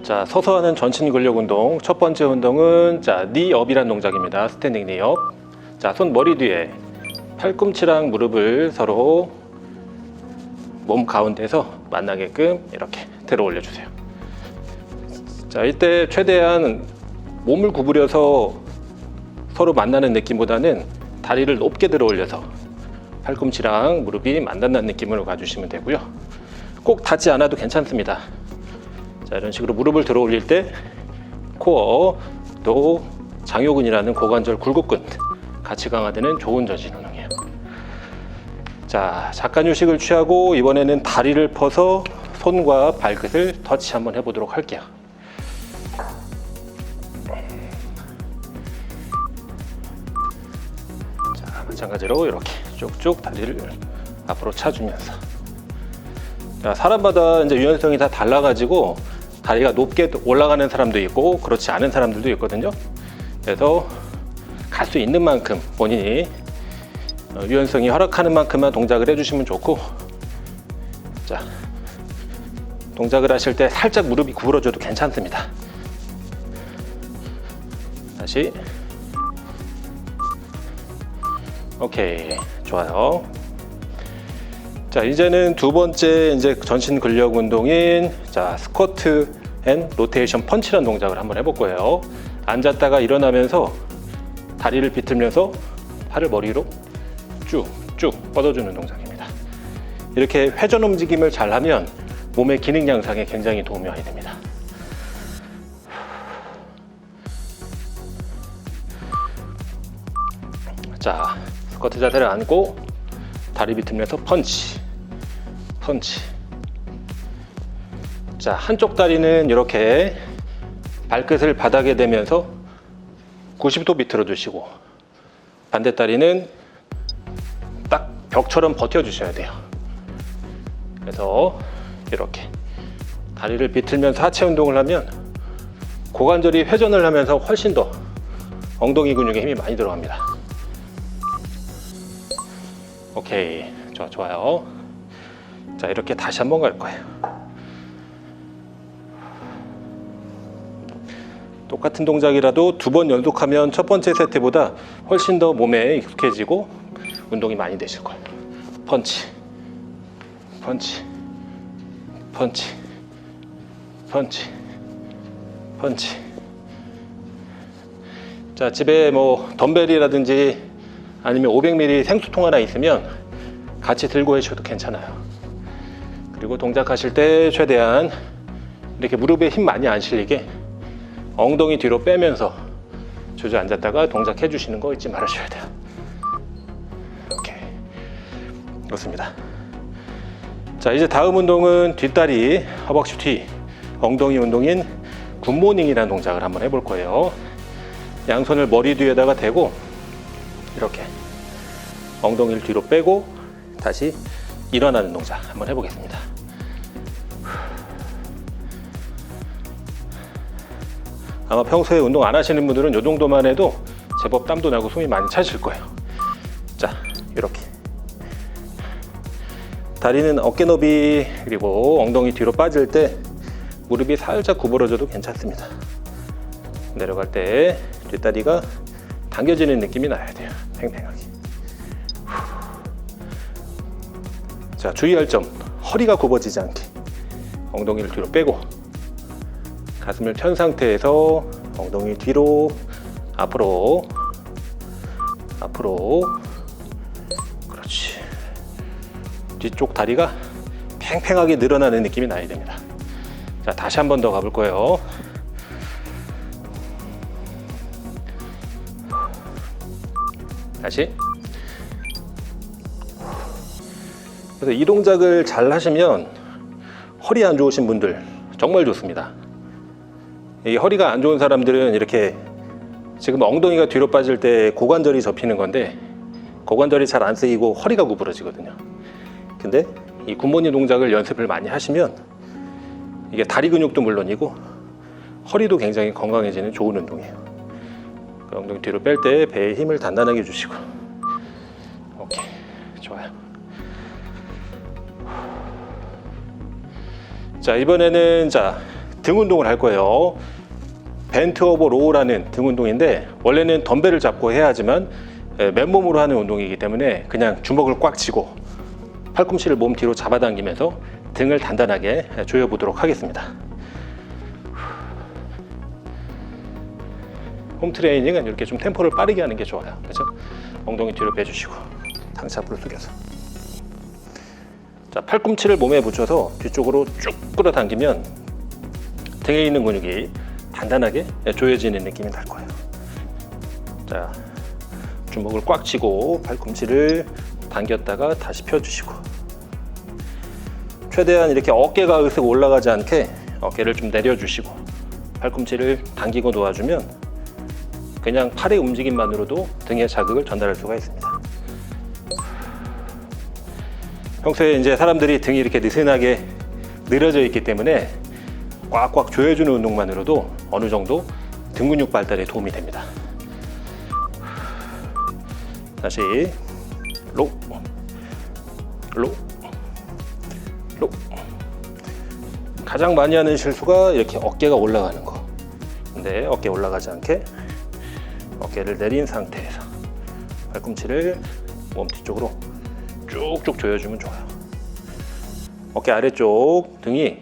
자, 서서 하는 전신 근력 운동. 첫 번째 운동은 니업이란 동작입니다. 스탠딩 니업. 자, 손 머리 뒤에 팔꿈치랑 무릎을 서로 몸 가운데서 만나게끔 이렇게 들어 올려주세요. 자, 이때 최대한 몸을 구부려서 서로 만나는 느낌보다는 다리를 높게 들어 올려서 팔꿈치랑 무릎이 만난다는 느낌으로 가주시면 되고요. 꼭 닿지 않아도 괜찮습니다. 자, 이런 식으로 무릎을 들어 올릴 때 코어 또 장요근이라는 고관절 굴곡근 같이 강화되는 좋은 전신 운동이에요. 자, 잠깐 휴식을 취하고 이번에는 다리를 펴서 손과 발끝을 터치 한번 해보도록 할게요. 자, 마찬가지로 이렇게 쭉쭉 다리를 앞으로 차주면서. 자, 사람마다 이제 유연성이 다 달라가지고 다리가 높게 올라가는 사람도 있고 그렇지 않은 사람들도 있거든요. 그래서 갈 수 있는 만큼 본인이 유연성이 허락하는 만큼만 동작을 해주시면 좋고, 자, 동작을 하실 때 살짝 무릎이 구부러져도 괜찮습니다. 다시. 오케이, 좋아요. 자, 이제는 두 번째 이제 전신 근력 운동인 스쿼트 앤 로테이션 펀치라는 동작을 한번 해볼 거예요. 앉았다가 일어나면서 다리를 비틀면서 팔을 머리로 쭉쭉 뻗어주는 동작입니다. 이렇게 회전 움직임을 잘 하면 몸의 기능 향상에 굉장히 도움이 많이 됩니다. 자, 스쿼트 자세를 앉고 다리 비틀면서 펀치. 자, 한쪽 다리는 이렇게 발끝을 바닥에 대면서 90도 비틀어 주시고, 반대 다리는 딱 벽처럼 버텨 주셔야 돼요. 그래서 이렇게 다리를 비틀면서 하체 운동을 하면 고관절이 회전을 하면서 훨씬 더 엉덩이 근육에 힘이 많이 들어갑니다. 오케이, 좋아요. 자, 이렇게 다시 한번 갈 거예요. 똑같은 동작이라도 두 번 연속하면 첫 번째 세트보다 훨씬 더 몸에 익숙해지고 운동이 많이 되실 거예요. 펀치. 자, 집에 뭐 덤벨이라든지 아니면 500ml 생수통 하나 있으면 같이 들고 해주셔도 괜찮아요. 그리고 동작하실 때 최대한 이렇게 무릎에 힘 많이 안 실리게 엉덩이 뒤로 빼면서 주저앉았다가 동작해 주시는 거 잊지 말으셔야 돼요. 오케이, 그렇습니다. 자, 이제 다음 운동은 뒷다리, 허벅지 뒤, 엉덩이 운동인 굿모닝이라는 동작을 한번 해볼 거예요. 양손을 머리 뒤에다가 대고 이렇게 엉덩이를 뒤로 빼고 다시 일어나는 동작 한번 해보겠습니다. 아마 평소에 운동 안 하시는 분들은 이 정도만 해도 제법 땀도 나고 숨이 많이 차실 거예요. 자, 이렇게 다리는 어깨 너비, 그리고 엉덩이 뒤로 빠질 때 무릎이 살짝 구부러져도 괜찮습니다. 내려갈 때 뒷다리가 당겨지는 느낌이 나야 돼요. 팽팽하게. 자, 주의할 점, 허리가 굽어지지 않게 엉덩이를 뒤로 빼고 가슴을 편 상태에서 엉덩이 뒤로 앞으로. 그렇지. 뒤쪽 다리가 팽팽하게 늘어나는 느낌이 나야 됩니다. 자, 다시 한 번 더 가볼 거예요. 다시. 그래서 이 동작을 잘 하시면 허리 안 좋으신 분들 정말 좋습니다. 이 허리가 안 좋은 사람들은 이렇게 지금 엉덩이가 뒤로 빠질 때 고관절이 접히는 건데 고관절이 잘 안 쓰이고 허리가 구부러지거든요. 근데 이 굿모닝 동작을 연습을 많이 하시면 이게 다리 근육도 물론이고 허리도 굉장히 건강해지는 좋은 운동이에요. 엉덩이 뒤로 뺄 때 배에 힘을 단단하게 주시고. 오케이, 좋아요. 자, 이번에는 등 운동을 할 거예요. 벤트 오버 로우라는 등 운동인데 원래는 덤벨을 잡고 해야 하지만 맨몸으로 하는 운동이기 때문에 그냥 주먹을 꽉 쥐고 팔꿈치를 몸 뒤로 잡아당기면서 등을 단단하게 조여보도록 하겠습니다. 홈 트레이닝은 이렇게 좀 템포를 빠르게 하는 게 좋아요. 그렇죠? 엉덩이 뒤로 빼주시고 당차부를 숙여서, 자, 팔꿈치를 몸에 붙여서 뒤쪽으로 쭉 끌어당기면 등에 있는 근육이 단단하게 조여지는 느낌이 날 거예요. 자, 주먹을 꽉 쥐고 팔꿈치를 당겼다가 다시 펴주시고, 최대한 이렇게 어깨가 으쓱 올라가지 않게 어깨를 좀 내려주시고 팔꿈치를 당기고 놓아주면 그냥 팔의 움직임만으로도 등에 자극을 전달할 수가 있습니다. 평소에 이제 사람들이 등이 이렇게 느슨하게 늘어져 있기 때문에 꽉꽉 조여주는 운동만으로도 어느 정도 등 근육 발달에 도움이 됩니다. 다시 로, 로, 로. 가장 많이 하는 실수가 이렇게 어깨가 올라가는 거. 근데 어깨 올라가지 않게 어깨를 내린 상태에서 팔꿈치를 몸 뒤쪽으로 쭉쭉 조여주면 좋아요. 어깨 아래쪽 등이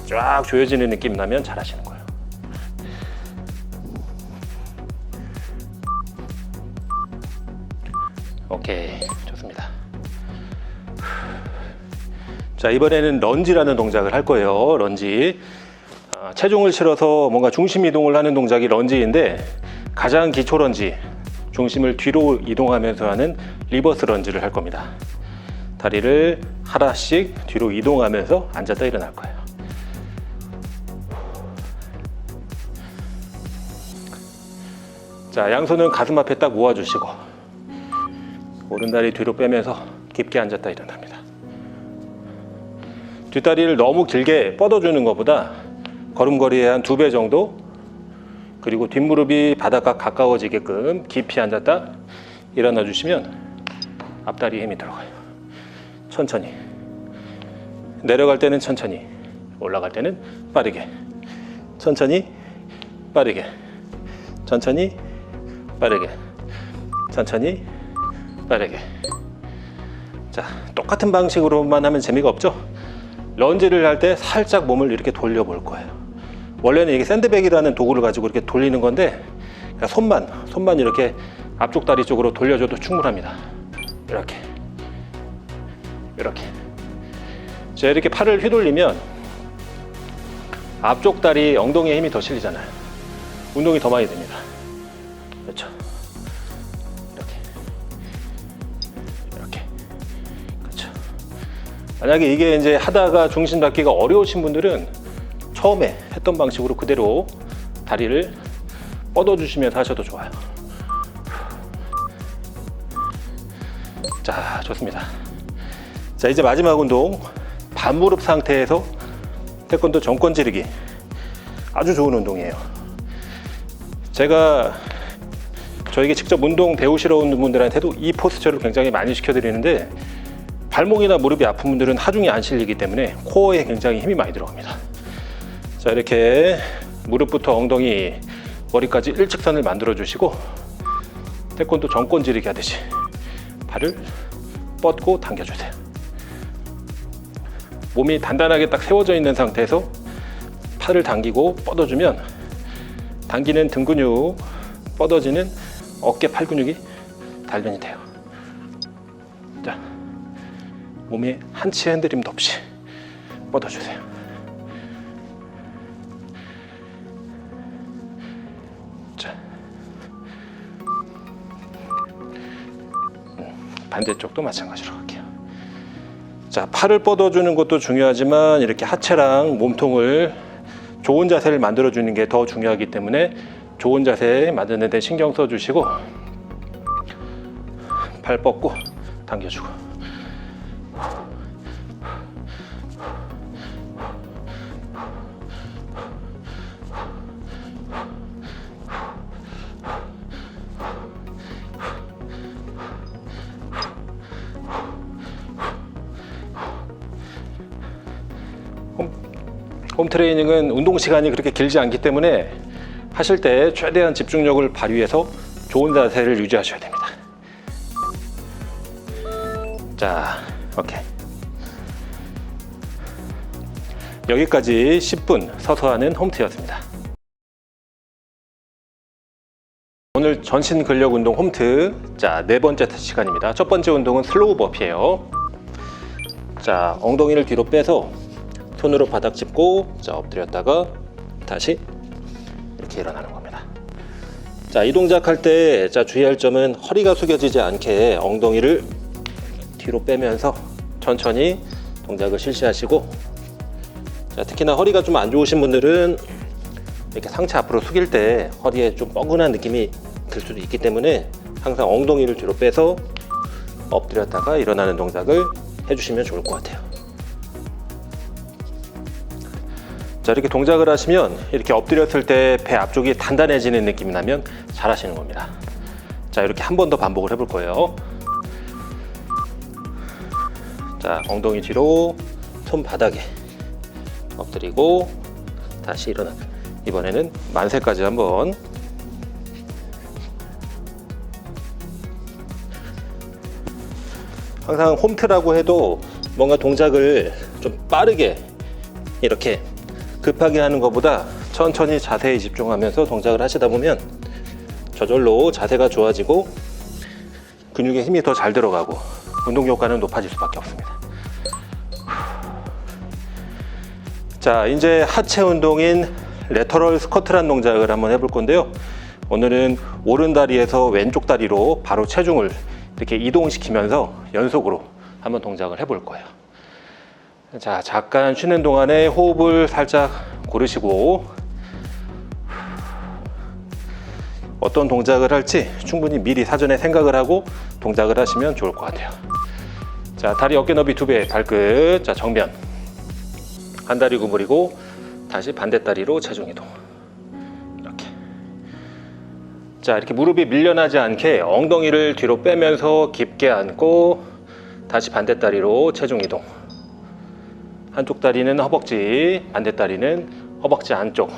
쫙 조여지는 느낌 나면 잘 하시는 거예요. 오케이, 좋습니다. 자, 이번에는 런지라는 동작을 할 거예요. 런지. 체중을 실어서 뭔가 중심 이동을 하는 동작이 런지인데 가장 기초 런지, 중심을 뒤로 이동하면서 하는 리버스 런지를 할 겁니다. 다리를 하나씩 뒤로 이동하면서 앉았다 일어날 거예요. 자, 양손은 가슴 앞에 딱 모아주시고 오른다리 뒤로 빼면서 깊게 앉았다 일어납니다. 뒷다리를 너무 길게 뻗어주는 것보다 걸음걸이의 한 2배 정도, 그리고 뒷무릎이 바닥과 가까워지게끔 깊이 앉았다 일어나 주시면 앞다리에 힘이 들어가요. 천천히 내려갈 때는 천천히, 올라갈 때는 빠르게, 천천히 빠르게, 천천히 빠르게, 천천히 빠르게. 자, 똑같은 방식으로만 하면 재미가 없죠? 런지를 할 때 살짝 몸을 이렇게 돌려 볼 거예요. 원래는 이게 샌드백이라는 도구를 가지고 이렇게 돌리는 건데 손만 이렇게 앞쪽 다리 쪽으로 돌려줘도 충분합니다. 이렇게 자, 이렇게 팔을 휘돌리면 앞쪽 다리 엉덩이에 힘이 더 실리잖아요. 운동이 더 많이 됩니다. 그렇죠? 이렇게 그렇죠. 만약에 이게 이제 하다가 중심 잡기가 어려우신 분들은 처음에 했던 방식으로 그대로 다리를 뻗어주시면서 하셔도 좋아요. 자, 좋습니다. 자, 이제 마지막 운동, 반무릎 상태에서 태권도 정권 지르기. 아주 좋은 운동이에요. 제가 저에게 직접 운동 배우시러 오는 분들한테도 이 포스처를 굉장히 많이 시켜드리는데 발목이나 무릎이 아픈 분들은 하중이 안 실리기 때문에 코어에 굉장히 힘이 많이 들어갑니다. 자, 이렇게 무릎부터 엉덩이, 머리까지 일직선을 만들어 주시고 태권도 정권 지르기 하듯이 발을 뻗고 당겨주세요. 몸이 단단하게 딱 세워져 있는 상태에서 팔을 당기고 뻗어주면 당기는 등 근육, 뻗어지는 어깨, 팔 근육이 단련이 돼요. 자, 몸에 한치 흔들림도 없이 뻗어주세요. 자, 반대쪽도 마찬가지로 갈게요. 자, 팔을 뻗어주는 것도 중요하지만 이렇게 하체랑 몸통을 좋은 자세를 만들어주는 게 더 중요하기 때문에 좋은 자세 만드는 데 신경 써주시고 팔 뻗고 당겨주고. 홈 트레이닝은 운동 시간이 그렇게 길지 않기 때문에 하실 때 최대한 집중력을 발휘해서 좋은 자세를 유지하셔야 됩니다. 자, 오케이. 여기까지 10분 서서 하는 홈트였습니다. 오늘 전신 근력 운동 홈트, 자, 네 번째 시간입니다. 첫 번째 운동은 슬로우 버피예요. 자, 엉덩이를 뒤로 빼서 손으로 바닥 짚고, 자, 엎드렸다가 다시 이렇게 일어나는 겁니다. 자, 이 동작 할 때, 자, 주의할 점은 허리가 숙여지지 않게 엉덩이를 뒤로 빼면서 천천히 동작을 실시하시고, 자, 특히나 허리가 좀 안 좋으신 분들은 이렇게 상체 앞으로 숙일 때 허리에 좀 뻐근한 느낌이 들 수도 있기 때문에 항상 엉덩이를 뒤로 빼서 엎드렸다가 일어나는 동작을 해주시면 좋을 것 같아요. 자, 이렇게 동작을 하시면 이렇게 엎드렸을 때 배 앞쪽이 단단해지는 느낌이 나면 잘 하시는 겁니다. 자, 이렇게 한 번 더 반복을 해볼 거예요. 자, 엉덩이 뒤로 손 바닥에 엎드리고 다시 일어나. 이번에는 만세까지 한번. 항상 홈트라고 해도 뭔가 동작을 좀 빠르게 이렇게 급하게 하는 것보다 천천히 자세에 집중하면서 동작을 하시다 보면 저절로 자세가 좋아지고 근육에 힘이 더 잘 들어가고 운동 효과는 높아질 수밖에 없습니다. 자, 이제 하체 운동인 레터럴 스쿼트라는 동작을 한번 해볼 건데요. 오늘은 오른 다리에서 왼쪽 다리로 바로 체중을 이렇게 이동시키면서 연속으로 한번 동작을 해볼 거예요. 자, 잠깐 쉬는 동안에 호흡을 살짝 고르시고 어떤 동작을 할지 충분히 미리 사전에 생각을 하고 동작을 하시면 좋을 것 같아요. 자, 다리 어깨 너비 2배, 발끝, 자, 정면. 한 다리 구부리고 다시 반대 다리로 체중 이동. 이렇게. 자, 이렇게 무릎이 밀려나지 않게 엉덩이를 뒤로 빼면서 깊게 앉고 다시 반대 다리로 체중 이동. 한쪽 다리는 허벅지, 반대 다리는 허벅지 안쪽.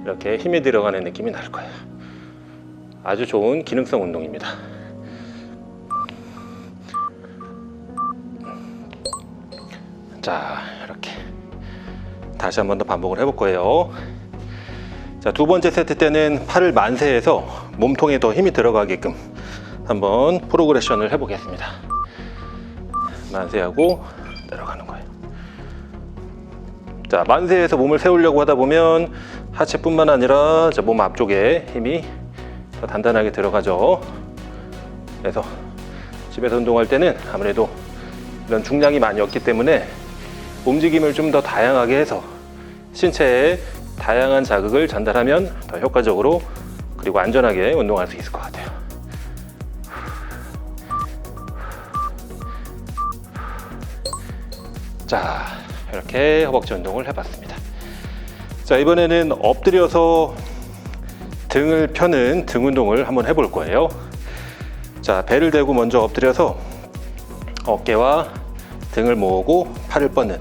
이렇게 힘이 들어가는 느낌이 날 거예요. 아주 좋은 기능성 운동입니다. 자, 이렇게 다시 한 번 더 반복을 해볼 거예요. 자, 두 번째 세트 때는 팔을 만세해서 몸통에 더 힘이 들어가게끔 한번 프로그레션을 해보겠습니다. 만세하고 내려가는 거예요. 자, 만세해서 몸을 세우려고 하다 보면 하체뿐만 아니라 몸 앞쪽에 힘이 더 단단하게 들어가죠. 그래서 집에서 운동할 때는 아무래도 이런 중량이 많이 없기 때문에 움직임을 좀 더 다양하게 해서 신체에 다양한 자극을 전달하면 더 효과적으로 그리고 안전하게 운동할 수 있을 것 같아요. 자, 이렇게 허벅지 운동을 해봤습니다. 자, 이번에는 엎드려서 등을 펴는 등 운동을 한번 해볼 거예요. 자, 배를 대고 먼저 엎드려서 어깨와 등을 모으고 팔을 뻗는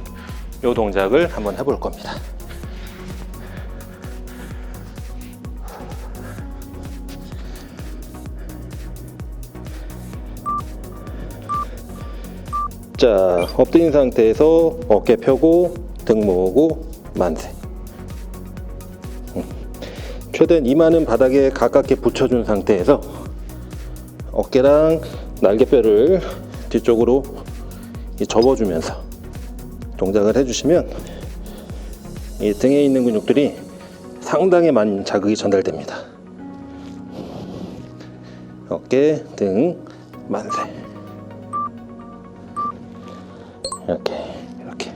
이 동작을 한번 해볼 겁니다. 자, 엎드린 상태에서 어깨 펴고 등 모으고 만세. 최대한 이마는 바닥에 가깝게 붙여준 상태에서 어깨랑 날개뼈를 뒤쪽으로 접어주면서 동작을 해주시면 이 등에 있는 근육들이 상당히 많은 자극이 전달됩니다. 어깨, 등, 만세. 이렇게.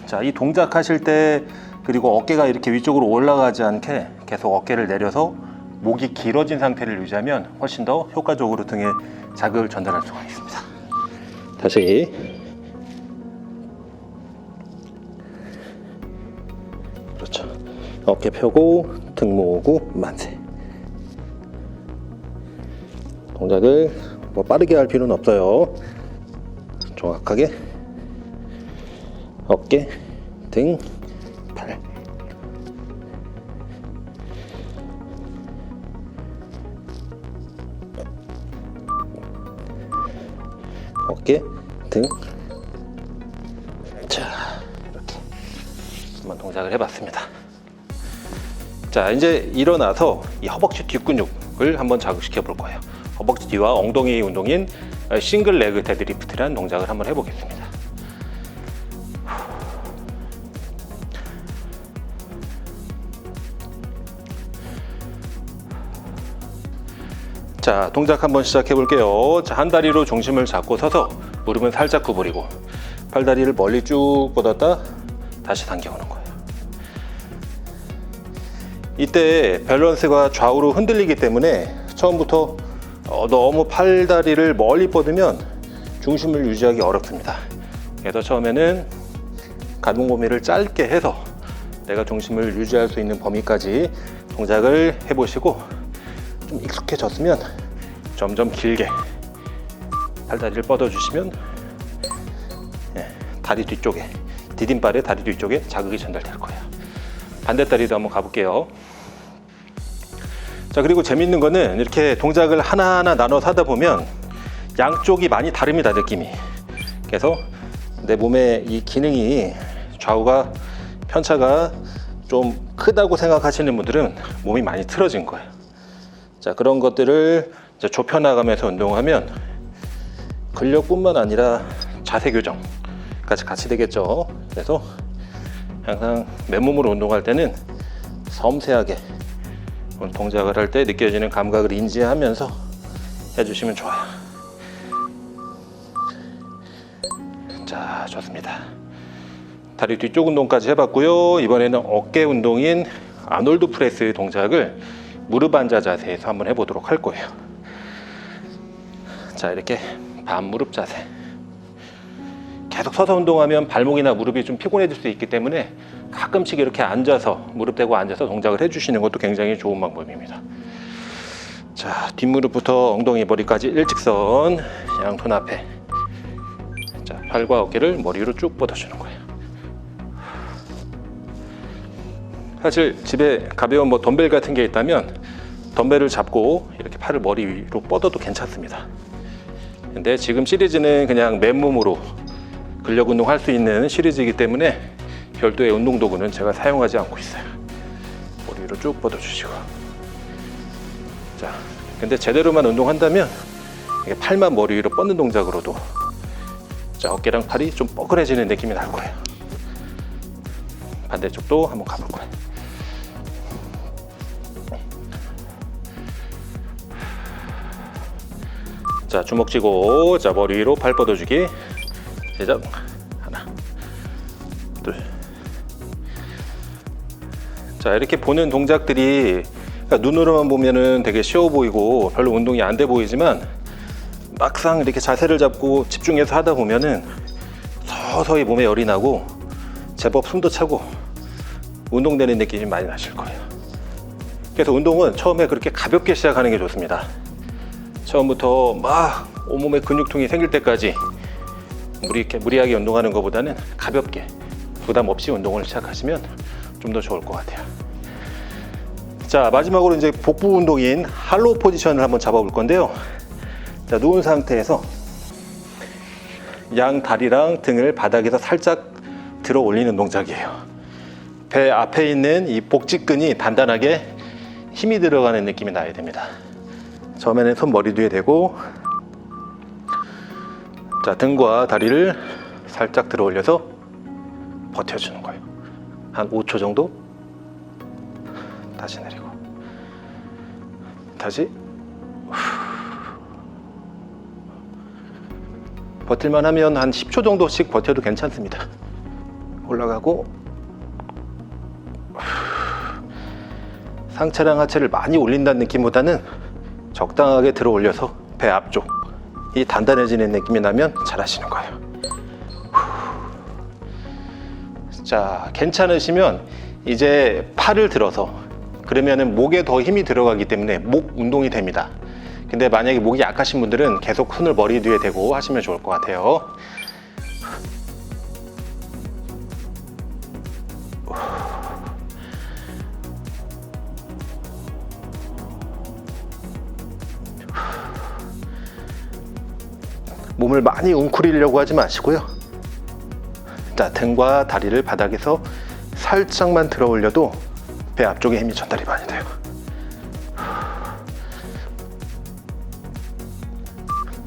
자, 이 동작 하실 때 그리고 어깨가 이렇게 위쪽으로 올라가지 않게 계속 어깨를 내려서 목이 길어진 상태를 유지하면 훨씬 더 효과적으로 등에 자극을 전달할 수가 있습니다. 다시. 그렇죠. 어깨 펴고 등 모으고 만세. 동작을 뭐 빠르게 할 필요는 없어요. 정확하게 어깨, 등, 팔. 어깨, 등. 자, 이렇게 한번 동작을 해봤습니다. 자, 이제 일어나서 이 허벅지 뒷근육을 한번 자극시켜 볼 거예요. 허벅지 뒤와 엉덩이 운동인 싱글 레그 데드리프트라는 동작을 한번 해보겠습니다. 자, 동작 한번 시작해 볼게요. 자, 한 다리로 중심을 잡고 서서 무릎은 살짝 구부리고 팔다리를 멀리 쭉 뻗었다 다시 당겨오는 거예요. 이때 밸런스가 좌우로 흔들리기 때문에 처음부터 너무 팔다리를 멀리 뻗으면 중심을 유지하기 어렵습니다. 그래서 처음에는 가동 범위를 짧게 해서 내가 중심을 유지할 수 있는 범위까지 동작을 해보시고 좀 익숙해졌으면 점점 길게 팔다리를 뻗어주시면 다리 뒤쪽에, 디딤발의 다리 뒤쪽에 자극이 전달될 거예요. 반대다리도 한번 가볼게요. 자, 그리고 재밌는 거는 이렇게 동작을 하나하나 나눠서 하다 보면 양쪽이 많이 다릅니다, 느낌이. 그래서 내 몸의 이 기능이 좌우가 편차가 좀 크다고 생각하시는 분들은 몸이 많이 틀어진 거예요. 자, 그런 것들을 이제 좁혀나가면서 운동하면 근력뿐만 아니라 자세 교정까지 같이 되겠죠. 그래서 항상 맨몸으로 운동할 때는 섬세하게 동작을 할 때 느껴지는 감각을 인지하면서 해주시면 좋아요. 자, 좋습니다. 다리 뒤쪽 운동까지 해봤고요. 이번에는 어깨 운동인 아놀드 프레스 동작을 무릎 앉아 자세에서 한번 해보도록 할 거예요. 자, 이렇게 반무릎 자세. 계속 서서 운동하면 발목이나 무릎이 좀 피곤해질 수 있기 때문에 가끔씩 이렇게 앉아서 무릎 대고 앉아서 동작을 해주시는 것도 굉장히 좋은 방법입니다. 자, 뒷무릎부터 엉덩이 머리까지 일직선, 양손 앞에. 자, 팔과 어깨를 머리 위로 쭉 뻗어주는 거예요. 사실 집에 가벼운 덤벨 같은 게 있다면 덤벨을 잡고 이렇게 팔을 머리 위로 뻗어도 괜찮습니다. 근데 지금 시리즈는 그냥 맨몸으로 근력 운동 할 수 있는 시리즈이기 때문에 별도의 운동 도구는 제가 사용하지 않고 있어요. 머리 위로 쭉 뻗어주시고. 자, 근데 제대로만 운동한다면 이게 팔만 머리 위로 뻗는 동작으로도 자, 어깨랑 팔이 좀 뻐근해지는 느낌이 날 거예요. 반대쪽도 한번 가볼 거예요. 자, 주먹 쥐고, 자, 머리 위로 팔 뻗어주기. 시작. 하나, 둘. 자, 이렇게 보는 동작들이 그러니까 눈으로만 보면은 되게 쉬워 보이고 별로 운동이 안 돼 보이지만 막상 이렇게 자세를 잡고 집중해서 하다 보면은 서서히 몸에 열이 나고 제법 숨도 차고 운동되는 느낌이 많이 나실 거예요. 그래서 운동은 처음에 그렇게 가볍게 시작하는 게 좋습니다. 처음부터 막 온몸에 근육통이 생길 때까지 무리하게 운동하는 것보다는 가볍게 부담 없이 운동을 시작하시면 좀 더 좋을 것 같아요. 자, 마지막으로 이제 복부 운동인 할로우 포지션을 한번 잡아볼 건데요. 자, 누운 상태에서 양 다리랑 등을 바닥에서 살짝 들어 올리는 동작이에요. 배 앞에 있는 이 복직근이 단단하게 힘이 들어가는 느낌이 나야 됩니다. 처음에는 손 머리 뒤에 대고, 자, 등과 다리를 살짝 들어 올려서 버텨주는 거예요. 한 5초 정도. 다시 내리고, 다시. 버틸만 하면 한 10초 정도씩 버텨도 괜찮습니다. 올라가고, 상체랑 하체를 많이 올린다는 느낌보다는 적당하게 들어 올려서 배 앞쪽이 단단해지는 느낌이 나면 잘 하시는 거예요. 자, 괜찮으시면 이제 팔을 들어서, 그러면은 목에 더 힘이 들어가기 때문에 목 운동이 됩니다. 근데 만약에 목이 약하신 분들은 계속 손을 머리 뒤에 대고 하시면 좋을 것 같아요. 몸을 많이 웅크리려고 하지 마시고요. 자, 등과 다리를 바닥에서 살짝만 들어 올려도 배 앞쪽에 힘이 전달이 많이 돼요.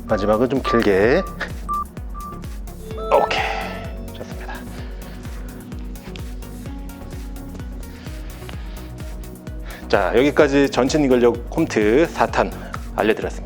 마지막은 좀 길게. 오케이, 좋습니다. 자, 여기까지 전신 근력 홈트 4탄 알려드렸습니다.